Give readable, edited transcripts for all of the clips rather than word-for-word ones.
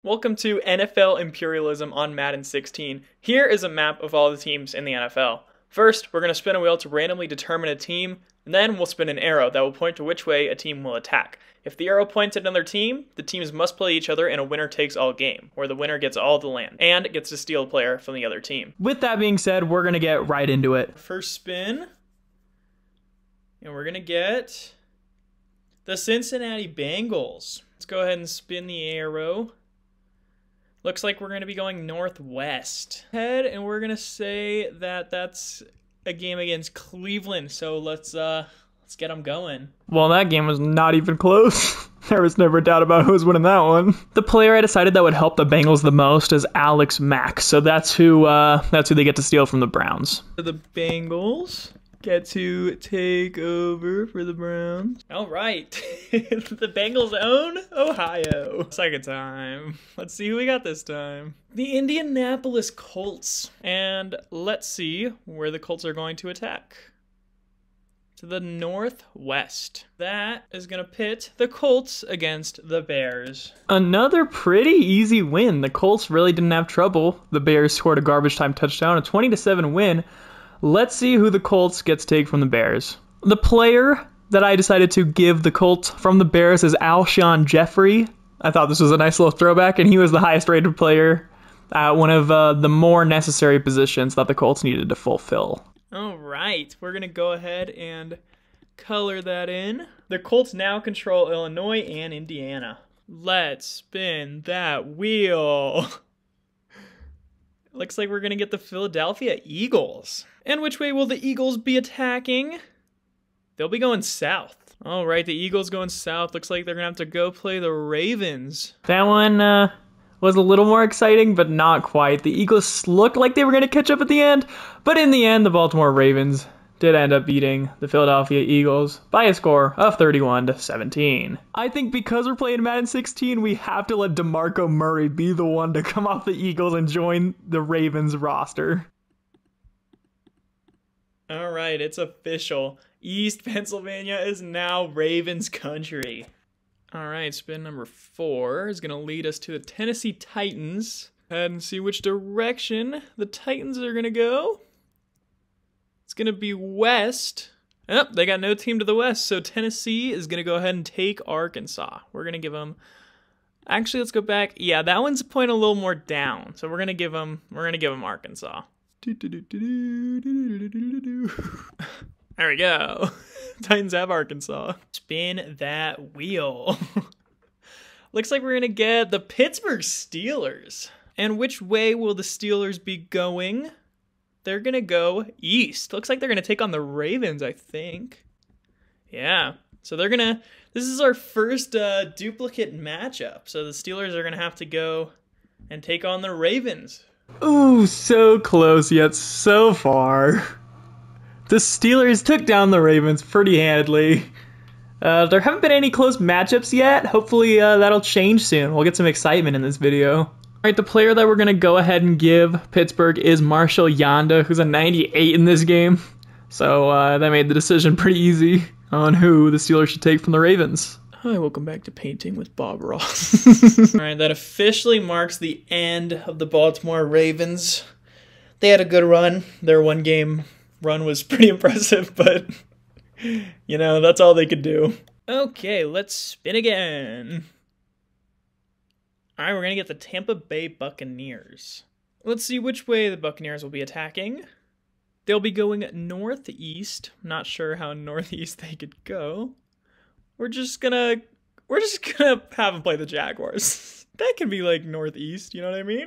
Welcome to NFL Imperialism on Madden 16. Here is a map of all the teams in the NFL. First, we're going to spin a wheel to randomly determine a team, and then we'll spin an arrow that will point to which way a team will attack. If the arrow points at another team, the teams must play each other in a winner-takes-all game, where the winner gets all the land, and gets to steal a player from the other team. With that being said, we're going to get right into it. First spin, and we're going to get the Cincinnati Bengals. Let's go ahead and spin the arrow. Looks like we're going to be going northwest. And we're going to say that that's a game against Cleveland. So let's get them going. Well, that game was not even close. There was never a doubt about who was winning that one. The player I decided that would help the Bengals the most is Alex Mack. So that's who they get to steal from the Browns. The Bengals get to take over for the Browns. All right. The Bengals own Ohio. Second time. Let's see who we got this time. The Indianapolis Colts. And let's see where the Colts are going to attack. To the northwest. That is going to pit the Colts against the Bears. Another pretty easy win. The Colts really didn't have trouble. The Bears scored a garbage time touchdown, a 20-7 win. Let's see who the Colts get to take from the Bears. The player that I decided to give the Colts from the Bears is Alshon Jeffrey. I thought this was a nice little throwback, and he was the highest rated player at one of the more necessary positions that the Colts needed to fulfill. All right, we're going to go ahead and color that in. The Colts now control Illinois and Indiana. Let's spin that wheel. Looks like we're going to get the Philadelphia Eagles. And which way will the Eagles be attacking? They'll be going south. All right, the Eagles going south. Looks like they're going to have to go play the Ravens. That one was a little more exciting, but not quite. The Eagles looked like they were going to catch up at the end, but in the end, the Baltimore Ravens did end up beating the Philadelphia Eagles by a score of 31-17. I think because we're playing Madden 16, we have to let DeMarco Murray be the one to come off the Eagles and join the Ravens roster. All right, it's official. East Pennsylvania is now Ravens country. All right, spin number 4 is going to lead us to the Tennessee Titans. And see which direction the Titans are going to go. It's going to be west. Oh, they got no team to the west, so Tennessee is going to go ahead and take Arkansas. We're going to give them... Actually, let's go back. Yeah, that one's pointing a little more down, so we're going to give them Arkansas. There we go. Titans have Arkansas. Spin that wheel. Looks like we're going to get the Pittsburgh Steelers. And which way will the Steelers be going? They're going to go east. Looks like they're going to take on the Ravens, I think. Yeah. So they're going to... This is our first duplicate matchup. So the Steelers are going to have to go and take on the Ravens. Ooh, so close yet so far. The Steelers took down the Ravens pretty handily. There haven't been any close matchups yet. Hopefully that'll change soon. We'll get some excitement in this video. Alright, the player that we're going to go ahead and give Pittsburgh is Marshall Yanda, who's a 98 in this game. So that made the decision pretty easy on who the Steelers should take from the Ravens. Hi, welcome back to Painting with Bob Ross. Alright, that officially marks the end of the Baltimore Ravens. They had a good run. Their one-game run was pretty impressive, but, you know, that's all they could do. Okay, let's spin again. All right, we're going to get the Tampa Bay Buccaneers. Let's see which way the Buccaneers will be attacking. They'll be going northeast. I'm not sure how northeast they could go. We're just gonna have them play the Jaguars. That can be like northeast, you know what I mean?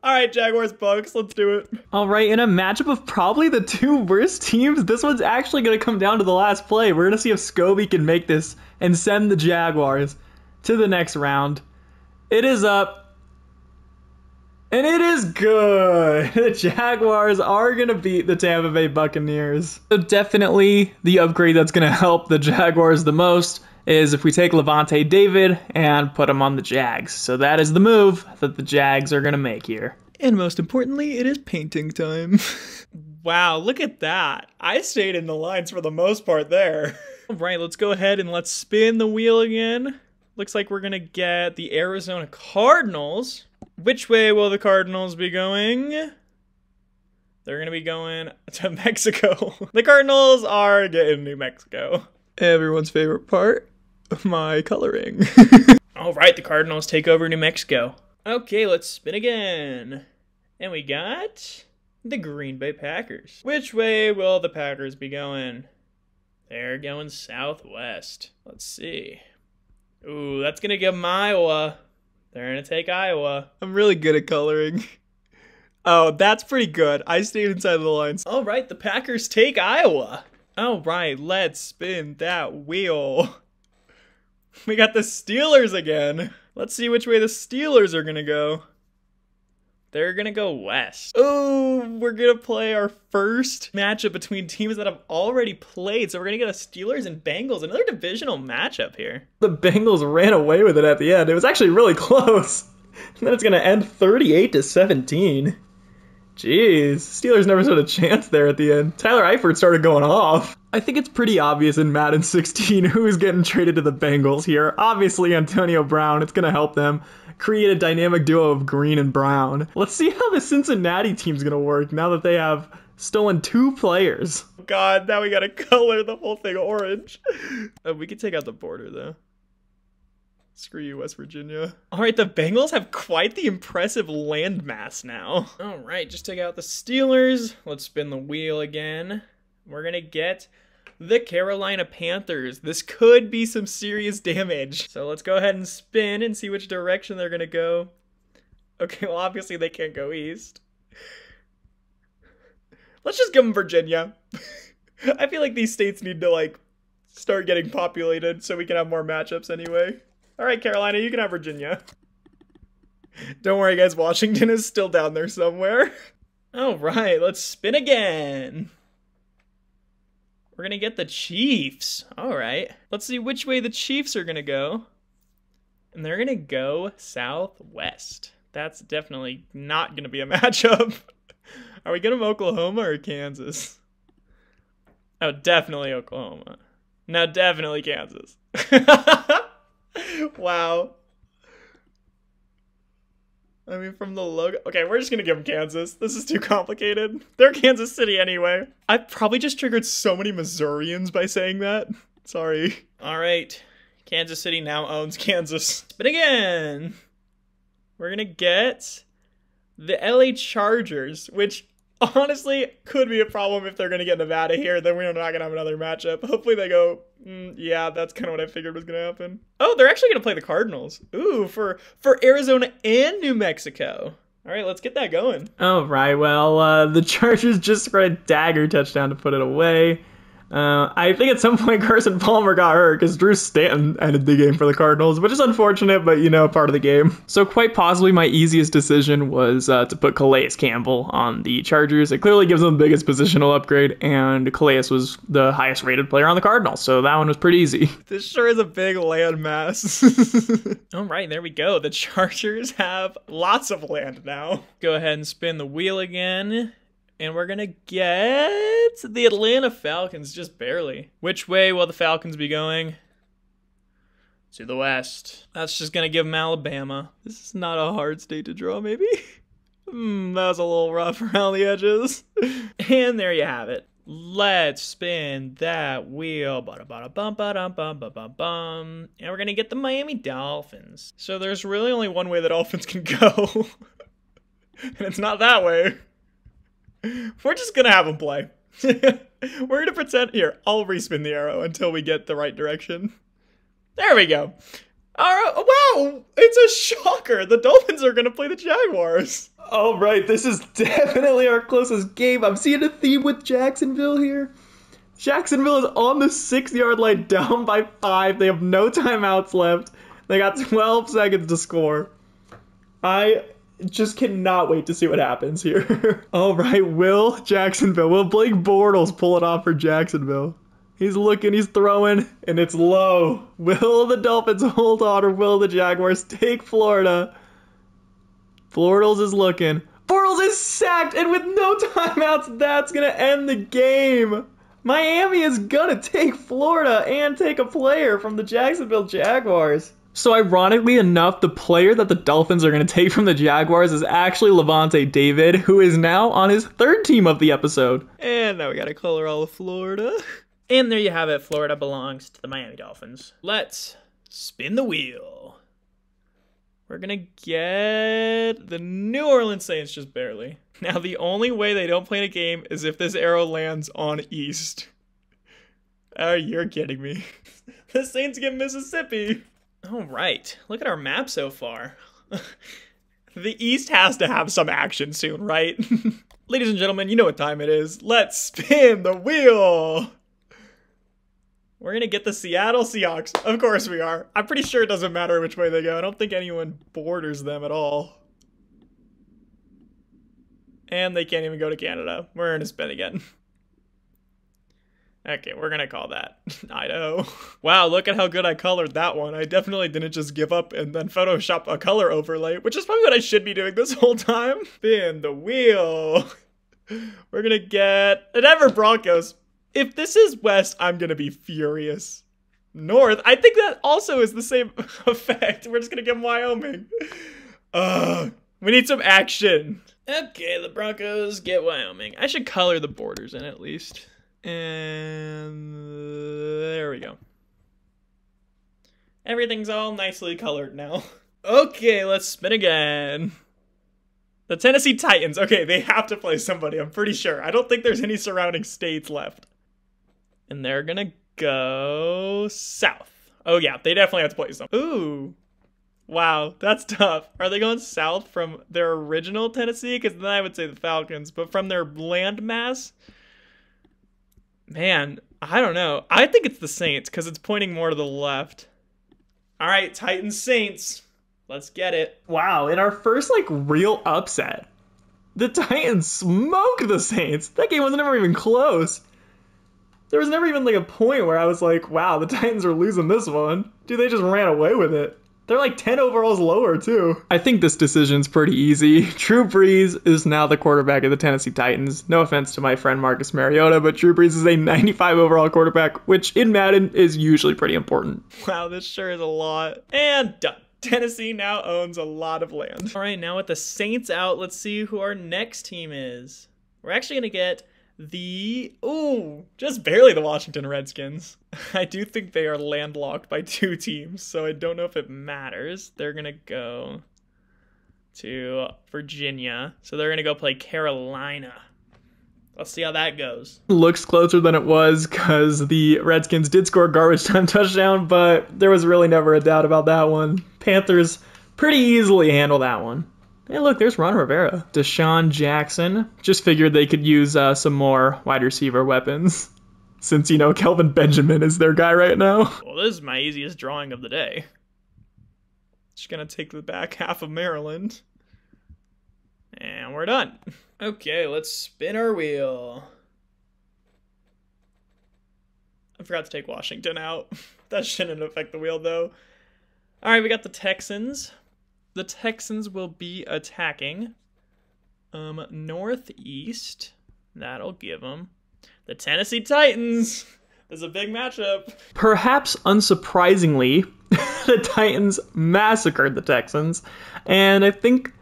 All right, Jaguars, Bucks, let's do it. All right, in a matchup of probably the two worst teams, this one's actually going to come down to the last play. We're going to see if Scobie can make this and send the Jaguars to the next round. It is up. And it is good. The Jaguars are going to beat the Tampa Bay Buccaneers. So definitely the upgrade that's going to help the Jaguars the most is if we take Levante David and put him on the Jags. So that is the move that the Jags are going to make here. And most importantly, it is painting time. Wow, look at that. I stayed in the lines for the most part there. All right, let's go ahead and let's spin the wheel again. Looks like we're gonna get the Arizona Cardinals. Which way will the Cardinals be going? They're gonna be going to Mexico. The Cardinals are getting New Mexico. Everyone's favorite part, my coloring. All right, the Cardinals take over New Mexico. Okay, let's spin again. And we got the Green Bay Packers. Which way will the Packers be going? They're going southwest. Let's see. Ooh, that's gonna give them Iowa. They're gonna take Iowa. I'm really good at coloring. Oh, that's pretty good. I stayed inside the lines. All right, the Packers take Iowa. All right, let's spin that wheel. We got the Steelers again. Let's see which way the Steelers are gonna go. They're gonna go west. Oh, we're gonna play our first matchup between teams that have already played. So we're gonna get a Steelers and Bengals, another divisional matchup here. The Bengals ran away with it at the end. It was actually really close. And then it's gonna end 38-17. Jeez, Steelers never stood a chance there at the end. Tyler Eifert started going off. I think it's pretty obvious in Madden 16 who's getting traded to the Bengals here. Obviously Antonio Brown, it's gonna help them create a dynamic duo of green and brown. Let's see how the Cincinnati team's gonna work now that they have stolen 2 players. God, now we gotta color the whole thing orange. We could take out the border though. Screw you, West Virginia. All right, the Bengals have quite the impressive landmass now. All right, just take out the Steelers. Let's spin the wheel again. We're gonna get the Carolina Panthers. This could be some serious damage. So let's go ahead and spin and see which direction they're gonna go. Okay, well, obviously they can't go east. Let's just give them Virginia. I feel like these states need to, like, start getting populated so we can have more matchups anyway. All right, Carolina, you can have Virginia. Don't worry, guys. Washington is still down there somewhere. All right, let's spin again. We're going to get the Chiefs. All right. Let's see which way the Chiefs are going to go. And they're going to go southwest. That's definitely not going to be a matchup. Are we going to Oklahoma or Kansas? Oh, definitely Oklahoma. No, definitely Kansas. Wow. I mean, from the logo. Okay, we're just gonna give them Kansas. This is too complicated. They're Kansas City anyway. I probably just triggered so many Missourians by saying that. Sorry. All right. Kansas City now owns Kansas. But again, we're gonna get the LA Chargers, which honestly could be a problem if they're gonna get Nevada here. Then we're not gonna have another matchup. Hopefully they go, yeah, that's kind of what I figured was gonna happen. Oh, they're actually gonna play the Cardinals. Ooh, for Arizona and New Mexico. All right, let's get that going. All right, well, the Chargers just scored a dagger touchdown to put it away. I think at some point Carson Palmer got hurt because Drew Stanton ended the game for the Cardinals, which is unfortunate, but, you know, part of the game. So quite possibly my easiest decision was to put Calais Campbell on the Chargers. It clearly gives them the biggest positional upgrade, and Calais was the highest rated player on the Cardinals, so that one was pretty easy. This sure is a big land mass. All right, there we go. The Chargers have lots of land now. Go ahead and spin the wheel again. And we're going to get the Atlanta Falcons, just barely. Which way will the Falcons be going? To the west. That's just going to give them Alabama. This is not a hard state to draw, maybe? That was a little rough around the edges. And there you have it. Let's spin that wheel. Ba-da-ba-da-bum-ba-dum-bum-ba-bum-bum. And we're going to get the Miami Dolphins. So there's really only one way the Dolphins can go. And it's not that way. We're just gonna have them play. We're gonna pretend. Here, I'll respin the arrow until we get the right direction. There we go. All right. Wow, it's a shocker. The Dolphins are gonna play the Jaguars. All right, this is definitely our closest game. I'm seeing a theme with Jacksonville here. Jacksonville is on the 6-yard line, down by 5. They have no timeouts left. They got 12 seconds to score. I just cannot wait to see what happens here. All right, will Blake Bortles pull it off for Jacksonville? He's looking, he's throwing, and it's low. Will the Dolphins hold on, or will the Jaguars take Florida? Bortles is looking. Bortles is sacked, and with no timeouts, that's going to end the game. Miami is going to take Florida and take a player from the Jacksonville Jaguars. So ironically enough, the player that the Dolphins are going to take from the Jaguars is actually Levante David, who is now on his third team of the episode. And now we gotta color all of Florida. And there you have it. Florida belongs to the Miami Dolphins. Let's spin the wheel. We're gonna get the New Orleans Saints just barely. Now the only way they don't play in a game is if this arrow lands on East. Oh, you're kidding me. The Saints get Mississippi. All right, look at our map so far. The East has to have some action soon, right? Ladies and gentlemen, you know what time it is. Let's spin the wheel. We're gonna get the Seattle Seahawks. Of course we are. I'm pretty sure it doesn't matter which way they go. I don't think anyone borders them at all. And they can't even go to Canada. We're gonna spin again. Okay, we're gonna call that Idaho. Wow, look at how good I colored that one. I definitely didn't just give up and then Photoshop a color overlay, which is probably what I should be doing this whole time. Spin the wheel. We're gonna get the Denver Broncos. If this is West, I'm gonna be furious. North, I think that also is the same effect. We're just gonna get Wyoming. We need some action. Okay, the Broncos get Wyoming. I should color the borders in at least. And there we go. Everything's all nicely colored now. Okay, let's spin again. The Tennessee Titans. Okay, they have to play somebody, I'm pretty sure. I don't think there's any surrounding states left. And they're gonna go south. Oh yeah, they definitely have to play some. Ooh. Wow, that's tough. Are they going south from their original Tennessee? Because then I would say the Falcons. But from their landmass? Man, I don't know. I think it's the Saints because it's pointing more to the left. All right, Titans Saints. Let's get it. Wow, in our first real upset, the Titans smoked the Saints. That game was never even close. There was never even a point where I was like, wow, the Titans are losing this one. Dude, they just ran away with it. They're 10 overalls lower, too. I think this decision's pretty easy. Drew Brees is now the quarterback of the Tennessee Titans. No offense to my friend Marcus Mariota, but Drew Brees is a 95 overall quarterback, which in Madden is usually pretty important. Wow, this sure is a lot. And done. Tennessee now owns a lot of land. All right, now with the Saints out, let's see who our next team is. We're actually going to get just barely the Washington Redskins. I do think they are landlocked by 2 teams, so I don't know if it matters. They're gonna go to Virginia, so they're gonna go play Carolina. Let's see how that goes. Looks closer than it was because the Redskins did score a garbage time touchdown, but there was really never a doubt about that one. Panthers pretty easily handle that one. Hey, look, there's Ron Rivera. Deshaun Jackson. Just figured they could use some more wide receiver weapons since, Kelvin Benjamin is their guy right now. Well, this is my easiest drawing of the day. Just gonna take the back half of Maryland. And we're done. Okay, let's spin our wheel. I forgot to take Washington out. That shouldn't affect the wheel, though. All right, we got the Texans. The Texans will be attacking northeast. That'll give them the Tennessee Titans. This is a big matchup. Perhaps unsurprisingly, the Titans massacred the Texans, and I think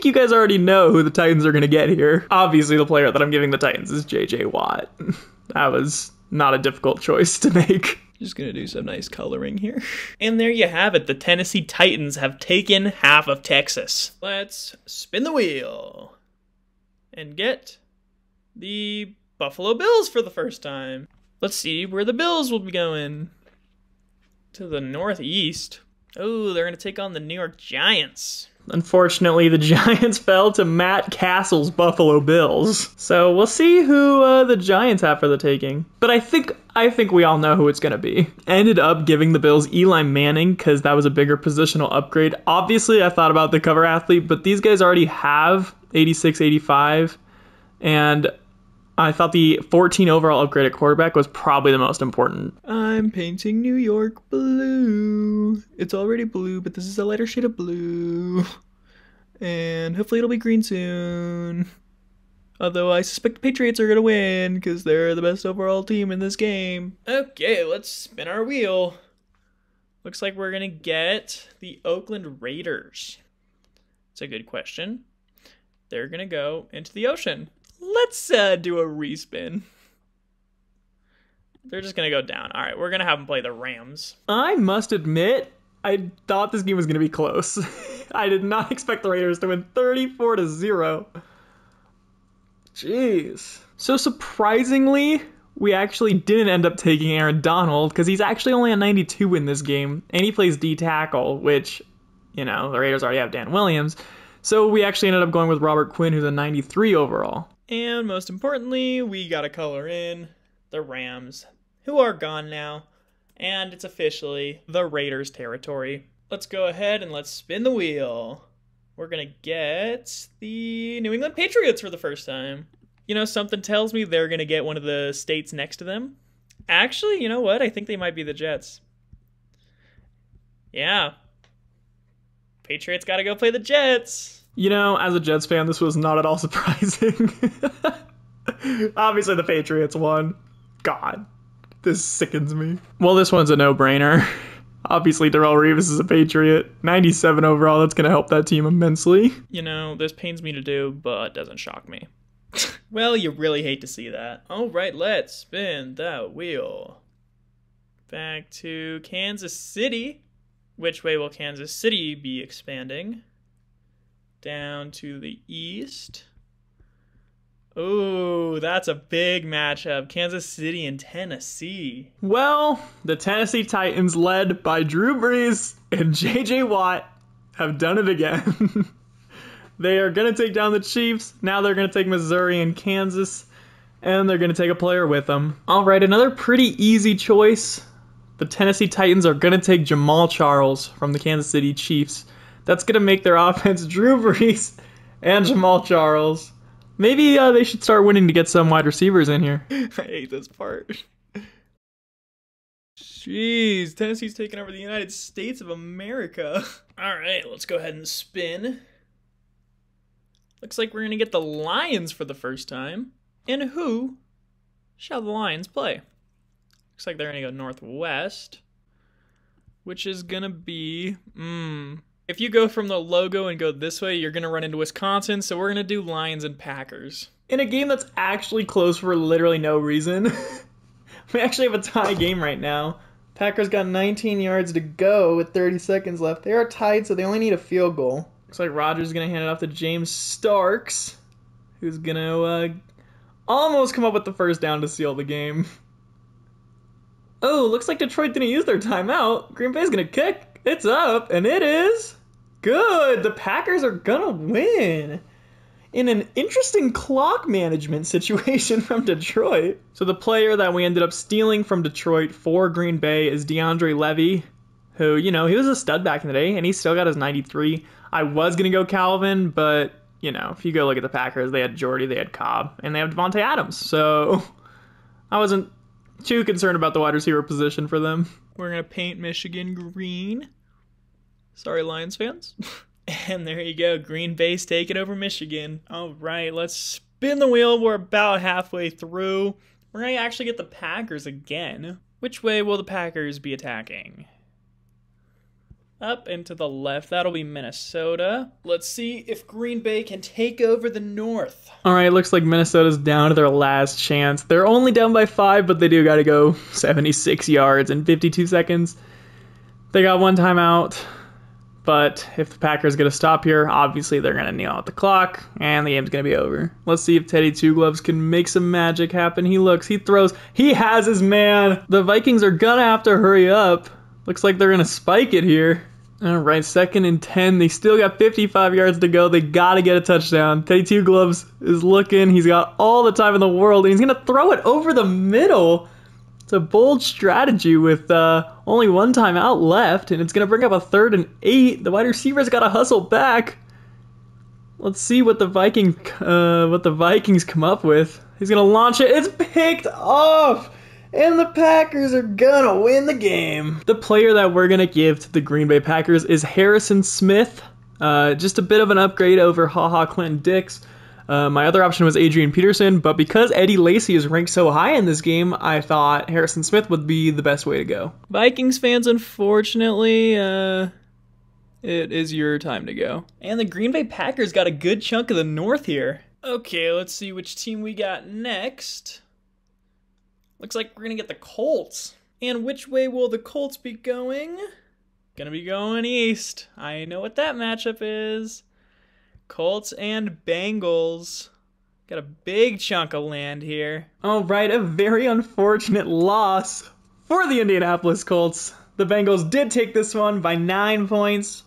you guys already know who the Titans are going to get here. Obviously, the player that I'm giving the Titans is J.J. Watt. That was not a difficult choice to make. Just gonna do some nice coloring here. And there you have it. The Tennessee Titans have taken half of Texas. Let's spin the wheel and get the Buffalo Bills for the first time. Let's see where the Bills will be going. To the northeast. Oh, they're gonna take on the New York Giants. Unfortunately, the Giants fell to Matt Castle's Buffalo Bills. So we'll see who the Giants have for the taking. But I think we all know who it's going to be. Ended up giving the Bills Eli Manning because that was a bigger positional upgrade. Obviously, I thought about the cover athlete, but these guys already have 86, 85. And I thought the 14 overall upgrade at quarterback was probably the most important. I'm painting New York blue. It's already blue, but this is a lighter shade of blue. And hopefully it'll be green soon. Although I suspect the Patriots are going to win because they're the best overall team in this game. Okay, let's spin our wheel. Looks like we're going to get the Oakland Raiders. It's a good question. They're going to go into the ocean. Let's do a respin. They're just going to go down. All right, we're going to have them play the Rams. I must admit, I thought this game was going to be close. I did not expect the Raiders to win 34-0. Jeez. So surprisingly, we actually didn't end up taking Aaron Donald because he's actually only a 92 in this game. And he plays D tackle, which, you know, the Raiders already have Dan Williams. So we actually ended up going with Robert Quinn, who's a 93 overall. And most importantly, we got to color in the Rams, who are gone now, and it's officially the Raiders' territory. Let's go ahead and let's spin the wheel. We're going to get the New England Patriots for the first time. You know, something tells me they're going to get one of the states next to them. Actually, you know what? I think they might be the Jets. Yeah. Patriots got to go play the Jets. You know, as a Jets fan, this was not at all surprising. Obviously, the Patriots won. God, this sickens me. Well, this one's a no-brainer. Obviously, Darrelle Revis is a Patriot. 97 overall, that's going to help that team immensely. You know, this pains me to do, but doesn't shock me. Well, you really hate to see that. All right, let's spin that wheel. Back to Kansas City. Which way will Kansas City be expanding? Down to the east. Oh, that's a big matchup. Kansas City and Tennessee. Well, the Tennessee Titans, led by Drew Brees and J.J. Watt, have done it again. They are going to take down the Chiefs. Now they're going to take Missouri and Kansas, and they're going to take a player with them. All right, another pretty easy choice. The Tennessee Titans are going to take Jamal Charles from the Kansas City Chiefs. That's going to make their offense Drew Brees and Jamal Charles. Maybe they should start winning to get some wide receivers in here. I hate this part. Jeez, Tennessee's taking over the United States of America. All right, let's go ahead and spin. Looks like we're going to get the Lions for the first time. And who shall the Lions play? Looks like they're going to go northwest, which is going to be... If you go from the logo and go this way, you're going to run into Wisconsin, so we're going to do Lions and Packers. In a game that's actually close for literally no reason. We actually have a tie game right now. Packers got 19 yards to go with 30 seconds left. They are tied, so they only need a field goal. Looks like Rodgers is going to hand it off to James Starks, who's going to almost come up with the first down to seal the game. Oh, looks like Detroit didn't use their timeout. Green Bay's going to kick. It's up, and it is good. The Packers are going to win in an interesting clock management situation from Detroit. So the player that we ended up stealing from Detroit for Green Bay is DeAndre Levy, who, you know, he was a stud back in the day, and he still got his 93. I was going to go Calvin, but, you know, if you go look at the Packers, they had Jordy, they had Cobb, and they have Devontae Adams. So I wasn't too concerned about the wide receiver position for them. We're going to paint Michigan green. Sorry, Lions fans. And there you go. Green Bay's taking over Michigan. All right, let's spin the wheel. We're about halfway through. We're going to actually get the Packers again. Which way will the Packers be attacking? Up and to the left. That'll be Minnesota. Let's see if Green Bay can take over the North. All right, looks like Minnesota's down to their last chance. They're only down by 5, but they do got to go 76 yards in 52 seconds. They got one timeout, but if the Packers get a stop here, obviously they're going to kneel at the clock, and the game's going to be over. Let's see if Teddy Two Gloves can make some magic happen. He looks, he throws, he has his man. The Vikings are going to have to hurry up. Looks like they're going to spike it here. All right, 2nd and 10. They still got 55 yards to go. They got to get a touchdown. Teddy Two Gloves is looking. He's got all the time in the world, and he's going to throw it over the middle. It's a bold strategy with only one timeout left, and it's going to bring up a 3rd and 8. The wide receiver's got to hustle back. Let's see what the Vikings come up with. He's going to launch it. It's picked off. And the Packers are gonna win the game. The player that we're gonna give to the Green Bay Packers is Harrison Smith. Just a bit of an upgrade over HaHa Clinton Dix. My other option was Adrian Peterson, but because Eddie Lacy is ranked so high in this game, I thought Harrison Smith would be the best way to go. Vikings fans, unfortunately, it is your time to go. And the Green Bay Packers got a good chunk of the North here. Okay, let's see which team we got next. Looks like we're gonna get the Colts. And which way will the Colts be going? Gonna be going east. I know what that matchup is. Colts and Bengals. Got a big chunk of land here. All right, a very unfortunate loss for the Indianapolis Colts. The Bengals did take this one by 9 points.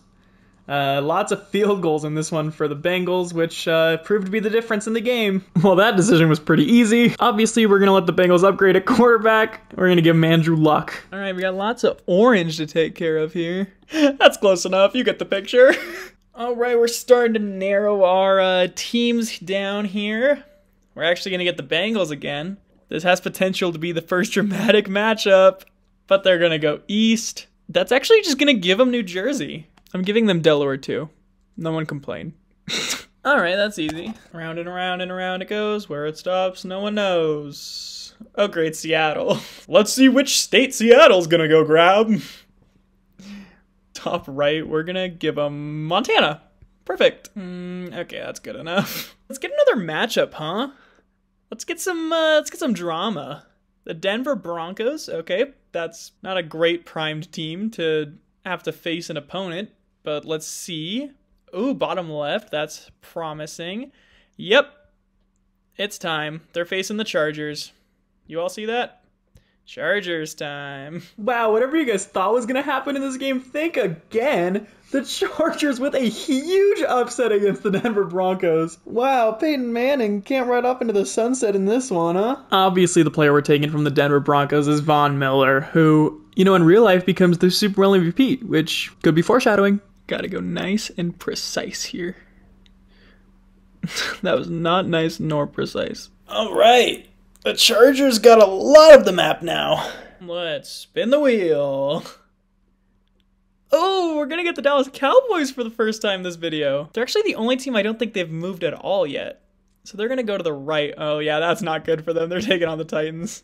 Lots of field goals in this one for the Bengals, which proved to be the difference in the game. Well, that decision was pretty easy. Obviously, we're going to let the Bengals upgrade at quarterback. We're going to give him Andrew Luck. All right, we got lots of orange to take care of here. That's close enough. You get the picture. All right, we're starting to narrow our teams down here. We're actually going to get the Bengals again. This has potential to be the first dramatic matchup, but they're going to go east. That's actually just going to give them New Jersey. I'm giving them Delaware too. No one complain. All right, that's easy. Round and around and around it goes. Where it stops, no one knows. Oh, great, Seattle. Let's see which state Seattle's gonna go grab. Top right, we're gonna give them Montana. Perfect. Okay, that's good enough. Let's get another matchup, huh? Let's get some drama. The Denver Broncos. Okay, that's not a great primed team to have to face an opponent, but let's see. Ooh, bottom left, that's promising. Yep, it's time. They're facing the Chargers. You all see that? Chargers time. Wow, whatever you guys thought was going to happen in this game, think again. The Chargers with a huge upset against the Denver Broncos. Wow, Peyton Manning can't ride off into the sunset in this one, huh? Obviously, the player we're taking from the Denver Broncos is Von Miller, who, you know, in real life becomes the Super Bowl MVP, which could be foreshadowing. Gotta go nice and precise here. That was not nice nor precise. All right. The Chargers got a lot of the map now. Let's spin the wheel. Oh, we're gonna get the Dallas Cowboys for the first time this video. They're actually the only team I don't think they've moved at all yet. So they're gonna go to the right. Oh yeah, that's not good for them. They're taking on the Titans.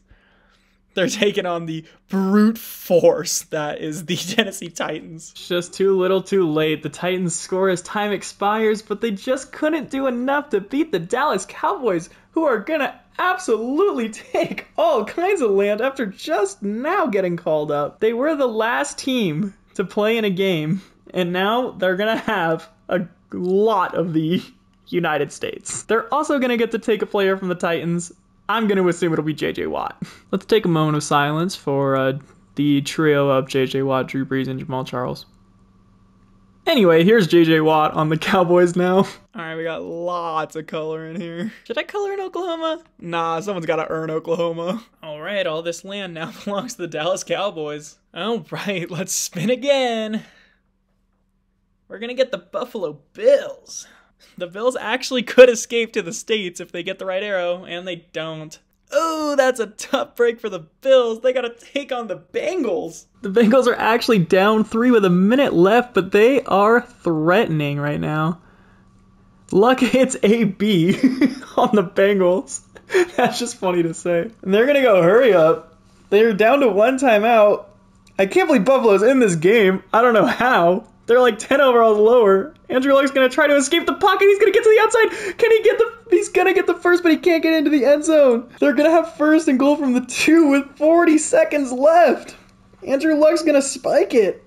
They're taking on the brute force that is the Tennessee Titans. Just too little too late. The Titans score as time expires, but they just couldn't do enough to beat the Dallas Cowboys, who are gonna absolutely take all kinds of land after just now getting called up. They were the last team to play in a game, and now they're gonna have a lot of the United States. They're also gonna get to take a player from the Titans. I'm going to assume it'll be J.J. Watt. Let's take a moment of silence for the trio of J.J. Watt, Drew Brees, and Jamal Charles. Anyway, here's J.J. Watt on the Cowboys now. All right, we got lots of color in here. Should I color in Oklahoma? Nah, someone's got to earn Oklahoma. All right, all this land now belongs to the Dallas Cowboys. All right, let's spin again. We're going to get the Buffalo Bills. The Bills actually could escape to the States if they get the right arrow, and they don't. Oh, that's a tough break for the Bills. They gotta take on the Bengals. The Bengals are actually down 3 with a minute left, but they are threatening right now. Luck hits AB on the Bengals. That's just funny to say. And they're gonna go hurry up. They're down to 1 timeout. I can't believe Buffalo's in this game. I don't know how. They're like 10 overalls lower. Andrew Luck's going to try to escape the pocket. He's going to get to the outside. Can he get he's going to get the first, but he can't get into the end zone. They're going to have first and goal from the 2 with 40 seconds left. Andrew Luck's going to spike it.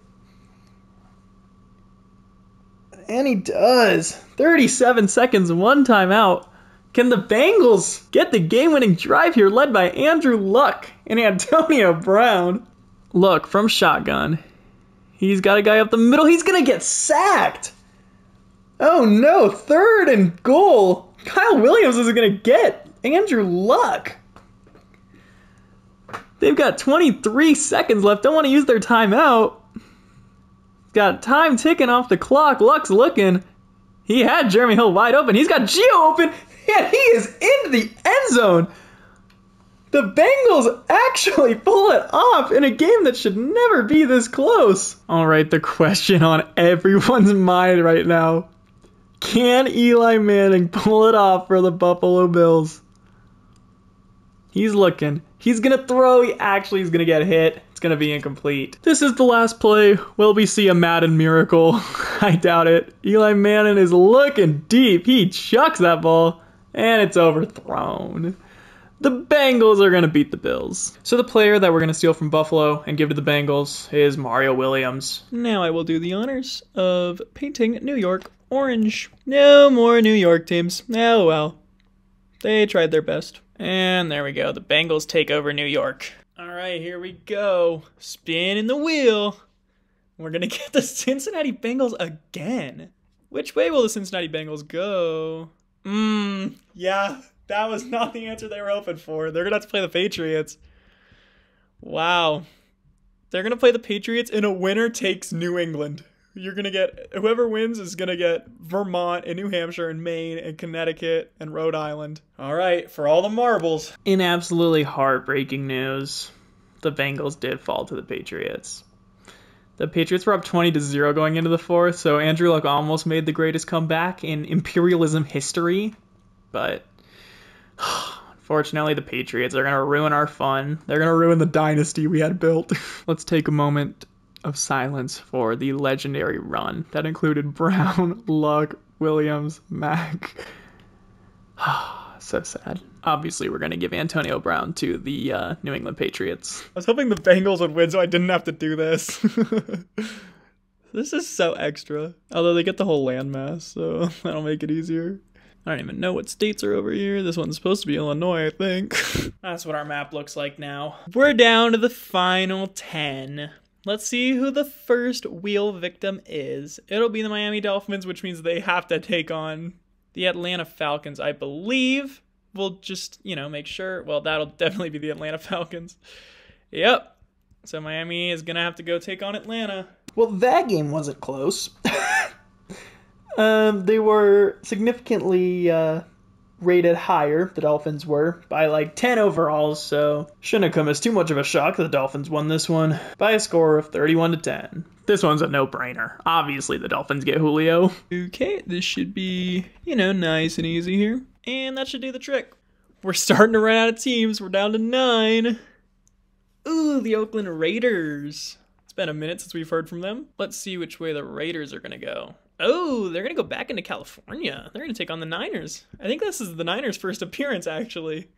And he does. 37 seconds, 1 timeout. Can the Bengals get the game-winning drive here led by Andrew Luck and Antonio Brown? Luck from shotgun. He's got a guy up the middle. He's going to get sacked. Oh, no. 3rd and goal. Kyle Williams is going to get Andrew Luck. They've got 23 seconds left. Don't want to use their timeout. Got time ticking off the clock. Luck's looking. He had Jeremy Hill wide open. He's got Gio open. And he is into the end zone. The Bengals actually pull it off in a game that should never be this close. All right, the question on everyone's mind right now. Can Eli Manning pull it off for the Buffalo Bills? He's looking. He's gonna throw. He actually is gonna get hit. It's gonna be incomplete. This is the last play. Will we see a Madden miracle? I doubt it. Eli Manning is looking deep. He chucks that ball, and it's overthrown. The Bengals are gonna beat the Bills. So the player that we're gonna steal from Buffalo and give to the Bengals is Mario Williams. Now I will do the honors of painting New York orange. No more New York teams. Oh well. They tried their best. And there we go. The Bengals take over New York. All right, here we go. Spinning the wheel. We're going to get the Cincinnati Bengals again. Which way will the Cincinnati Bengals go? Yeah, that was not the answer they were hoping for. They're going to have to play the Patriots. Wow. They're going to play the Patriots, and a winner takes New England. You're going to get, whoever wins is going to get Vermont and New Hampshire and Maine and Connecticut and Rhode Island. All right, for all the marbles. In absolutely heartbreaking news, the Bengals did fall to the Patriots. The Patriots were up 20-0 going into the fourth, so Andrew Luck almost made the greatest comeback in imperialism history. But unfortunately, the Patriots are going to ruin our fun. They're going to ruin the dynasty we had built. Let's take a moment of silence for the legendary run that included Brown, Luck, Williams, Mack. So sad. Obviously, we're going to give Antonio Brown to the New England Patriots. I was hoping the Bengals would win so I didn't have to do this. This is so extra. Although they get the whole landmass, so that'll make it easier. I don't even know what states are over here. This one's supposed to be Illinois, I think. That's what our map looks like now. We're down to the final 10. Let's see who the first wheel victim is. It'll be the Miami Dolphins, which means they have to take on the Atlanta Falcons, I believe. We'll just, make sure. Well, that'll definitely be the Atlanta Falcons. Yep. So Miami is going to have to go take on Atlanta. Well, that game wasn't close. They were significantly rated higher, the Dolphins were, by like 10 overalls, so shouldn't have come as too much of a shock that the Dolphins won this one by a score of 31-10. This one's a no-brainer. Obviously, the Dolphins get Julio. Okay, this should be, nice and easy here. And that should do the trick. We're starting to run out of teams. We're down to 9. Ooh, the Oakland Raiders. It's been a minute since we've heard from them. Let's see which way the Raiders are going to go. Oh, they're going to go back into California. They're going to take on the Niners. I think this is the Niners' first appearance, actually.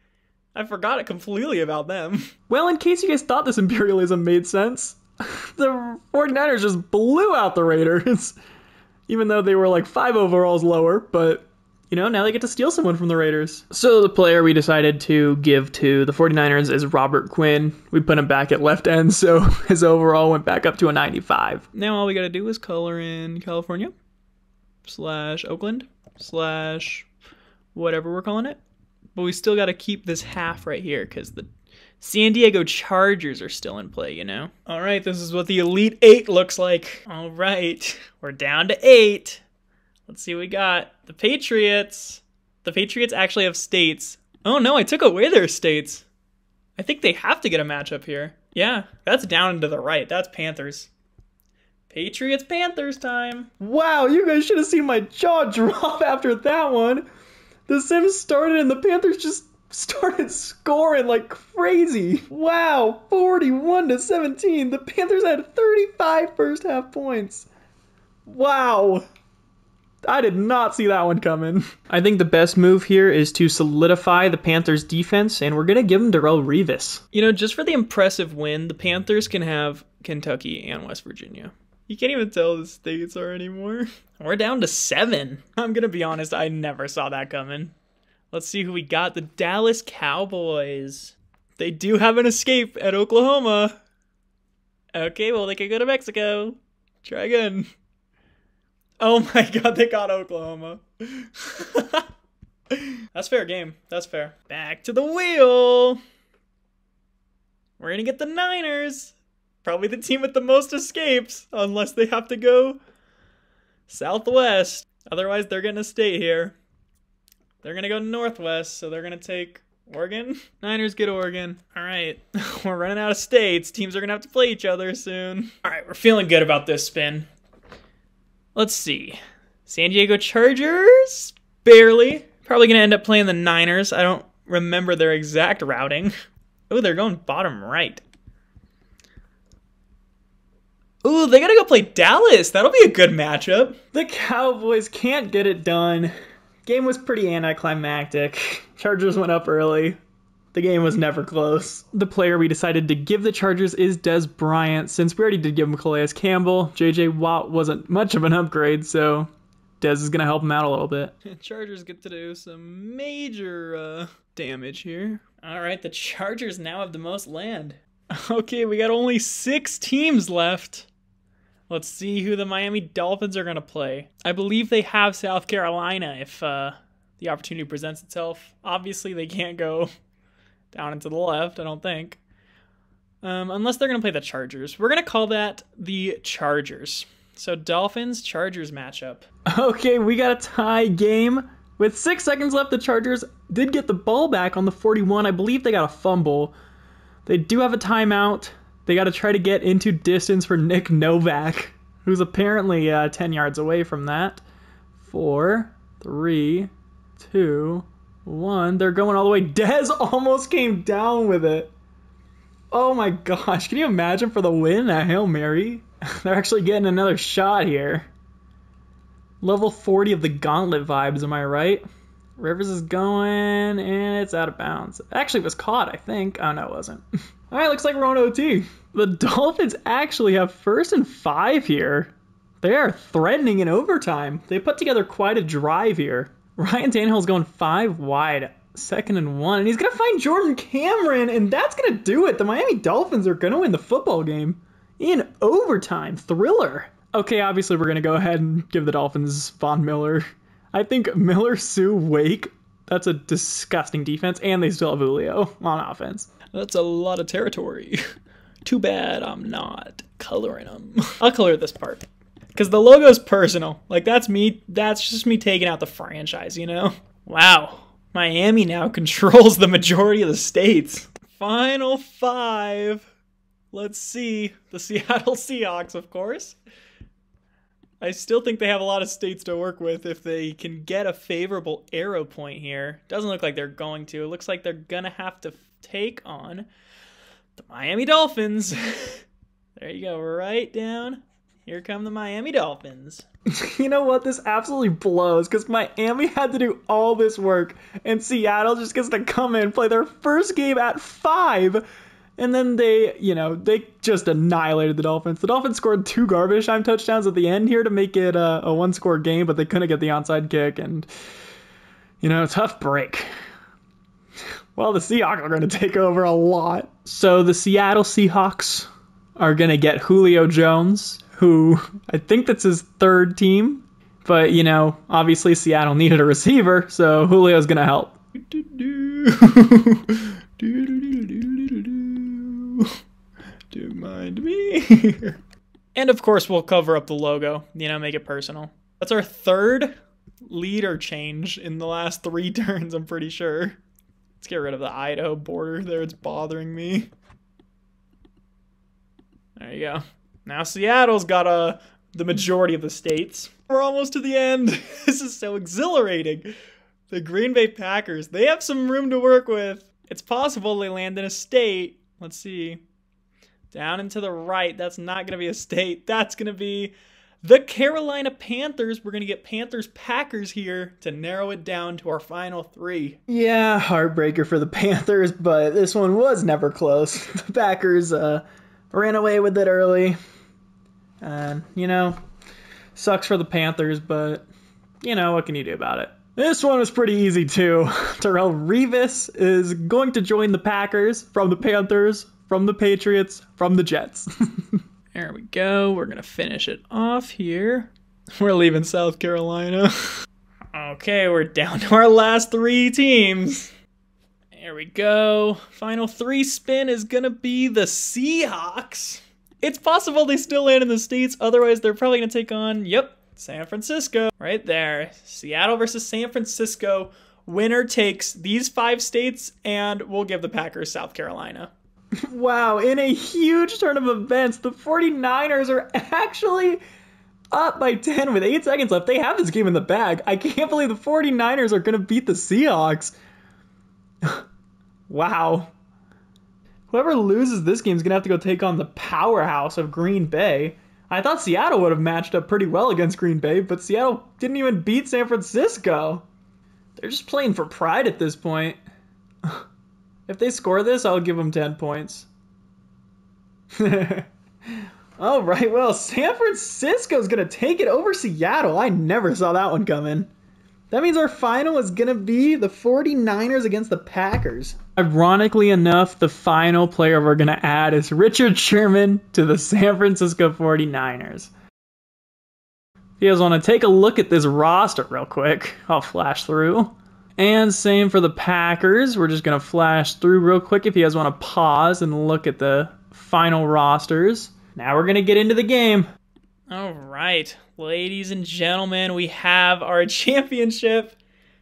I forgot completely about them. Well, in case you guys thought this imperialism made sense, the 49ers just blew out the Raiders. Even though they were like 5 overalls lower, but now they get to steal someone from the Raiders. So the player we decided to give to the 49ers is Robert Quinn. We put him back at left end, so his overall went back up to a 95. Now all we got to do is color in California / Oakland / whatever we're calling it. But we still got to keep this half right here because the San Diego Chargers are still in play, All right, this is what the Elite 8 looks like. All right, we're down to 8. Let's see what we got. The Patriots. The Patriots actually have states. Oh no, I took away their states. I think they have to get a matchup here. Yeah, that's down and to the right. That's Panthers. Patriots, Panthers time. Wow, you guys should have seen my jaw drop after that one. The Sims started and the Panthers just started scoring like crazy. Wow, 41-17. The Panthers had 35 first half points. Wow. I did not see that one coming. I think the best move here is to solidify the Panthers' defense, and we're going to give them Darrelle Revis. Just for the impressive win, the Panthers can have Kentucky and West Virginia. You can't even tell the states are anymore. We're down to 7. I'm going to be honest, I never saw that coming. Let's see who we got. The Dallas Cowboys. They do have an escape at Oklahoma. Okay, well, they could go to Mexico. Try again. Oh my god, they got Oklahoma. That's fair game. That's fair. Back to the wheel. We're going to get the Niners. Probably the team with the most escapes, unless they have to go southwest. Otherwise, they're going to stay here. They're going to go northwest, so they're going to take Oregon. Niners get Oregon. All right, we're running out of states. Teams are going to have to play each other soon. All right, we're feeling good about this spin. Let's see. San Diego Chargers, barely. Probably going to end up playing the Niners. I don't remember their exact routing. Oh, they're going bottom right. Ooh, they got to go play Dallas. That'll be a good matchup. The Cowboys can't get it done. Game was pretty anticlimactic. Chargers went up early. The game was never close. The player we decided to give the Chargers is Des Bryant. Since we already did give him Calais Campbell, J.J. Watt wasn't much of an upgrade, so Des is going to help him out a little bit. Chargers get to do some major damage here. All right, the Chargers now have the most land. Okay, we got only 6 teams left. Let's see who the Miami Dolphins are going to play. I believe they have South Carolina if the opportunity presents itself. Obviously, they can't go down and to the left, I don't think. Unless they're going to play the Chargers. We're going to call that the Chargers. So Dolphins-Chargers matchup. Okay, we got a tie game. With 6 seconds left, the Chargers did get the ball back on the 41. I believe they got a fumble. They do have a timeout. They got to try to get into distance for Nick Novak, who's apparently 10 yards away from that. 4, 3, 2, 1. They're going all the way. Dez almost came down with it. Oh my gosh. Can you imagine for the win at Hail Mary? They're actually getting another shot here. Level 40 of the gauntlet vibes, am I right? Rivers is going, and it's out of bounds. Actually, it was caught, I think. Oh, no, it wasn't. All right, looks like we're on OT. The Dolphins actually have 1st and 5 here. They are threatening in overtime. They put together quite a drive here. Ryan Tannehill's going 5 wide, 2nd and 1, and he's going to find Jordan Cameron, and that's going to do it. The Miami Dolphins are going to win the football game in overtime. Thriller. Okay, obviously we're going to go ahead and give the Dolphins Von Miller. I think Miller, Sue, Wake, that's a disgusting defense, and they still have Julio on offense. That's a lot of territory. Too bad I'm not coloring them. I'll color this part. Because the logo's personal. Like, that's just me taking out the franchise, you know? Wow. Miami now controls the majority of the states. Final 5. Let's see. The Seattle Seahawks, of course. I still think they have a lot of states to work with if they can get a favorable arrow point here. Doesn't look like they're going to. It looks like they're going to have to take on the Miami Dolphins. There you go, right down. Here come the Miami Dolphins. You know what? This absolutely blows because Miami had to do all this work and Seattle just gets to come in and play their first game at 5. And then they just annihilated the Dolphins. The Dolphins scored 2 garbage time touchdowns at the end here to make it a 1-score game, but they couldn't get the onside kick. And, tough break. Well, the Seahawks are going to take over a lot. So the Seattle Seahawks are going to get Julio Jones, who I think that's his 3rd team. But, obviously Seattle needed a receiver, so Julio's going to help. Don't mind me. And of course we'll cover up the logo, make it personal. That's our 3rd leader change in the last 3 turns, I'm pretty sure. Let's get rid of the Idaho border there, it's bothering me. There you go. Now Seattle's got the majority of the states. We're almost to the end. This is so exhilarating. The Green Bay Packers, they have some room to work with. It's possible they land in a state. Let's see. Down and to the right, that's not going to be a state. That's going to be the Carolina Panthers. We're going to get Panthers-Packers here to narrow it down to our final 3. Yeah, heartbreaker for the Panthers, but this one was never close. The Packers ran away with it early. And, sucks for the Panthers, but, what can you do about it? This one was pretty easy, too. Terrell Revis is going to join the Packers from the Panthers, from the Patriots, from the Jets. There we go. We're going to finish it off here. We're leaving South Carolina. Okay, we're down to our last 3 teams. There we go. Final 3 spin is going to be the Seahawks. It's possible they still land in the States. Otherwise, they're probably going to take on, San Francisco. Right there. Seattle versus San Francisco. Winner takes these 5 states, and we'll give the Packers South Carolina. Wow, in a huge turn of events, the 49ers are actually up by 10 with 8 seconds left. They have this game in the bag. I can't believe the 49ers are going to beat the Seahawks. Wow. Whoever loses this game is going to have to go take on the powerhouse of Green Bay. I thought Seattle would have matched up pretty well against Green Bay, but Seattle didn't even beat San Francisco. They're just playing for pride at this point. If they score this, I'll give them 10 points. All right, well, San Francisco's going to take it over Seattle. I never saw that one coming. That means our final is going to be the 49ers against the Packers. Ironically enough, the final player we're going to add is Richard Sherman to the San Francisco 49ers. If you guys want to take a look at this roster real quick, I'll flash through. And same for the Packers. We're just going to flash through real quick if you guys want to pause and look at the final rosters. Now we're going to get into the game. All right, ladies and gentlemen, we have our championship.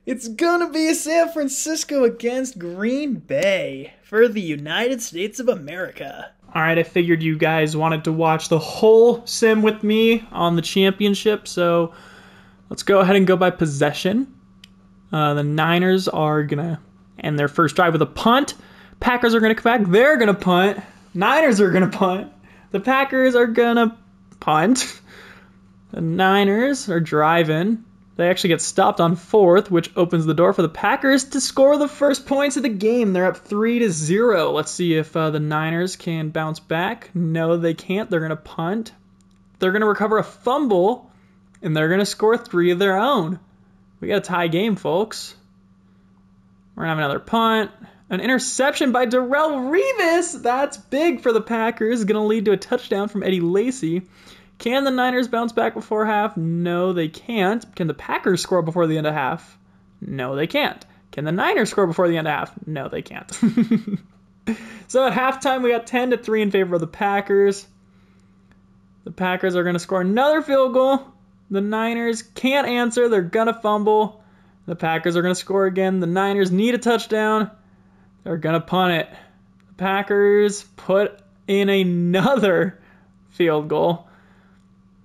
It's gonna be San Francisco against Green Bay for the United States of America. All right, I figured you guys wanted to watch the whole sim with me on the championship, so let's go ahead and go by possession. The Niners are gonna end their first drive with a punt. Packers are gonna come back. They're gonna punt. Niners are gonna punt. The Packers are gonna punt. The Niners are driving. They actually get stopped on 4th, which opens the door for the Packers to score the first points of the game. They're up 3-0. Let's see if the Niners can bounce back. No, they can't. They're going to punt. They're going to recover a fumble, and they're going to score 3 of their own. We got a tie game, folks. We're going to have another punt. An interception by Darrelle Revis. That's big for the Packers. Going to lead to a touchdown from Eddie Lacy. Can the Niners bounce back before half? No, they can't. Can the Packers score before the end of half? No, they can't. Can the Niners score before the end of half? No, they can't. So at halftime, we got 10-3 in favor of the Packers. The Packers are going to score another field goal. The Niners can't answer. They're going to fumble. The Packers are going to score again. The Niners need a touchdown. They're going to punt it. The Packers put in another field goal.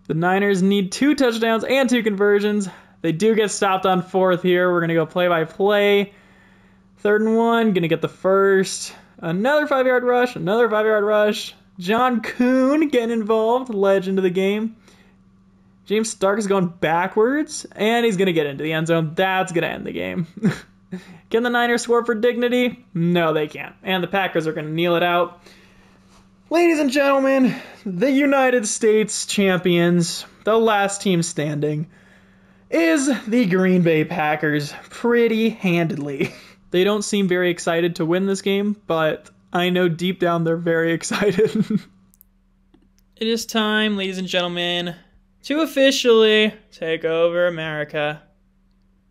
The Niners need 2 touchdowns and 2 conversions. They do get stopped on 4th here. We're going to go play-by-play. 3rd and 1, going to get the first. Another 5-yard rush, another 5-yard rush. John Kuhn getting involved, legend of the game. James Stark is going backwards, and he's going to get into the end zone. That's going to end the game. Can the Niners score for dignity? No, they can't. And the Packers are going to kneel it out. Ladies and gentlemen, the United States champions, the last team standing, is the Green Bay Packers pretty handedly. They don't seem very excited to win this game, but I know deep down they're very excited. It is time, ladies and gentlemen, to officially take over America.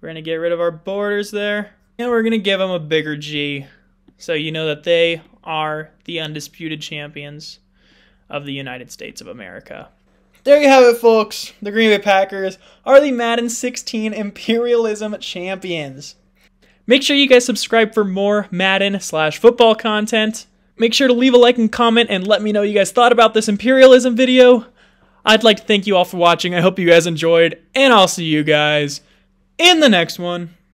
We're going to get rid of our borders there, and we're going to give them a bigger G, so you know that they are the undisputed champions of the United States of America. There you have it, folks. The Green Bay Packers are the Madden 16 Imperialism champions. Make sure you guys subscribe for more Madden/football content. Make sure to leave a like and comment and let me know what you guys thought about this Imperialism video. I'd like to thank you all for watching. I hope you guys enjoyed, and I'll see you guys in the next one.